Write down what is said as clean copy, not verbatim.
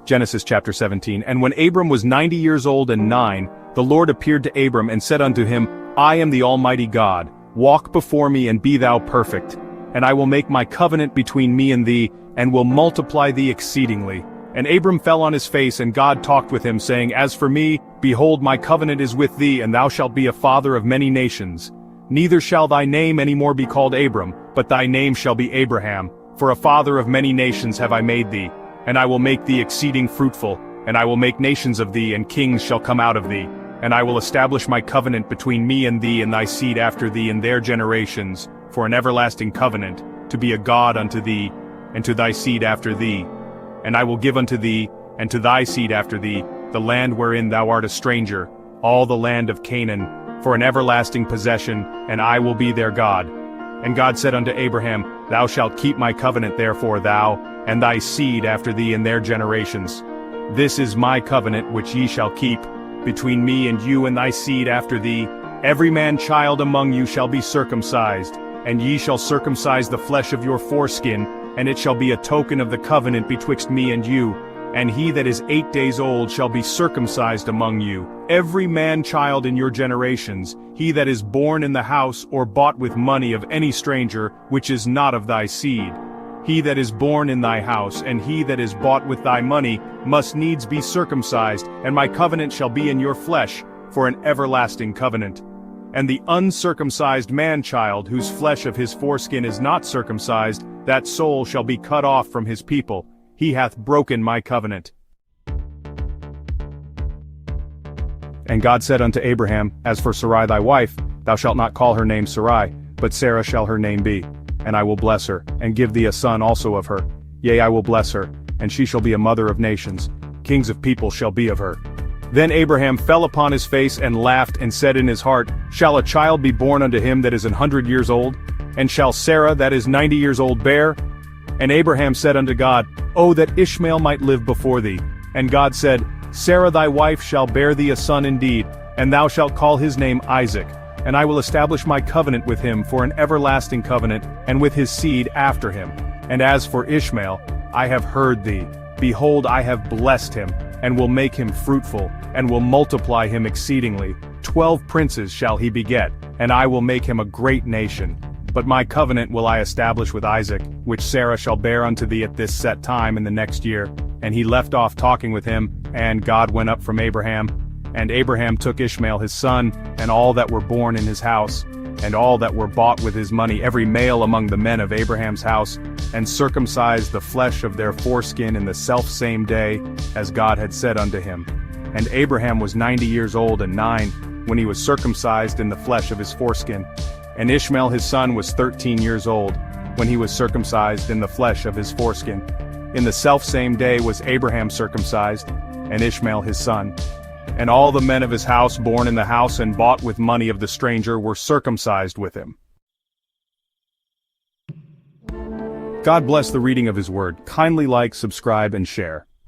Genesis chapter 17. And when Abram was 90 years old and 9, the Lord appeared to Abram and said unto him, I am the Almighty God, walk before me and be thou perfect. And I will make my covenant between me and thee, and will multiply thee exceedingly. And Abram fell on his face, and God talked with him, saying, As for me, behold, my covenant is with thee, and thou shalt be a father of many nations. Neither shall thy name any more be called Abram, but thy name shall be Abraham, for a father of many nations have I made thee. And I will make thee exceeding fruitful, and I will make nations of thee, and kings shall come out of thee. And I will establish my covenant between me and thee and thy seed after thee in their generations, for an everlasting covenant, to be a God unto thee, and to thy seed after thee. And I will give unto thee, and to thy seed after thee, the land wherein thou art a stranger, all the land of Canaan, for an everlasting possession, and I will be their God. And God said unto Abraham, Thou shalt keep my covenant therefore thou, and thy seed after thee in their generations. This is my covenant which ye shall keep, between me and you and thy seed after thee. Every man child among you shall be circumcised, and ye shall circumcise the flesh of your foreskin, and it shall be a token of the covenant betwixt me and you. And he that is 8 days old shall be circumcised among you, every man child in your generations, he that is born in the house or bought with money of any stranger, which is not of thy seed. He that is born in thy house, and he that is bought with thy money, must needs be circumcised, and my covenant shall be in your flesh, for an everlasting covenant. And the uncircumcised man-child, whose flesh of his foreskin is not circumcised, that soul shall be cut off from his people. He hath broken my covenant. And God said unto Abraham, As for Sarai thy wife, thou shalt not call her name Sarai, but Sarah shall her name be. And I will bless her, and give thee a son also of her. Yea, I will bless her, and she shall be a mother of nations. Kings of people shall be of her. Then Abraham fell upon his face and laughed, and said in his heart, Shall a child be born unto him that is 100 years old? And shall Sarah that is 90 years old bear? And Abraham said unto God, O that Ishmael might live before thee. And God said, Sarah thy wife shall bear thee a son indeed, and thou shalt call his name Isaac. And I will establish my covenant with him for an everlasting covenant, and with his seed after him. And as for Ishmael, I have heard thee. Behold, I have blessed him, and will make him fruitful, and will multiply him exceedingly. 12 princes shall he beget, and I will make him a great nation. But my covenant will I establish with Isaac, which Sarah shall bear unto thee at this set time in the next year. And he left off talking with him, and God went up from Abraham. And Abraham took Ishmael his son, and all that were born in his house, and all that were bought with his money, every male among the men of Abraham's house, and circumcised the flesh of their foreskin in the selfsame day, as God had said unto him. And Abraham was 90 years old and 9, when he was circumcised in the flesh of his foreskin. And Ishmael his son was 13 years old, when he was circumcised in the flesh of his foreskin. In the selfsame day was Abraham circumcised, and Ishmael his son. And all the men of his house born in the house and bought with money of the stranger were circumcised with him. God bless the reading of his word. Kindly like, subscribe, and share.